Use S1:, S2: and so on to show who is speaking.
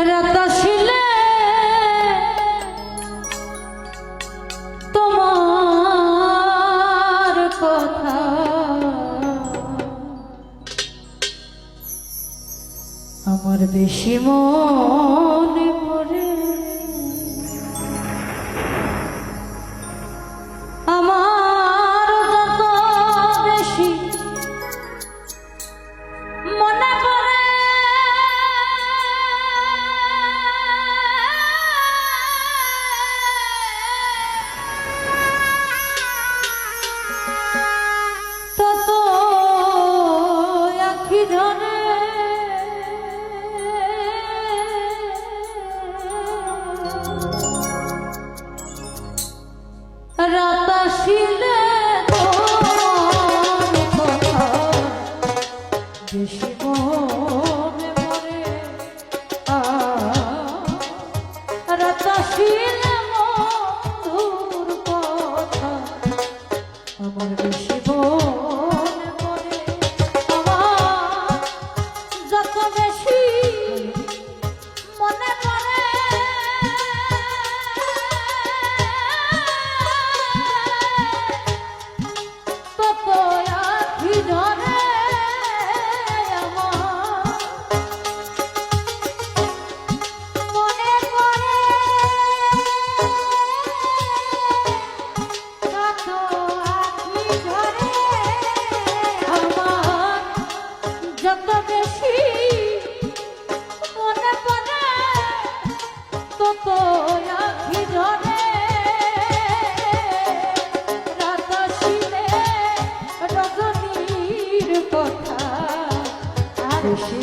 S1: রাত আসিলে তোমার কথা আমার বেশি মনে পড়ে, আমার যত বেশি মনে পড়ে তত আখি ঝরে রাত আসিলে তোমার কথা বেশি মনে পড়ে, রাত আসিলে মধুর কথা আমার বেশি মনে পড়ে, আমার যত বেশি মনে পড়ে তত আখি ঝরে আমার মনে পড়ে, তত আখি ঝরে আমার যত বেশি মনে পড়ে তত আখি ঝরে রাত আসিলে রজনীর কথা আর বেশি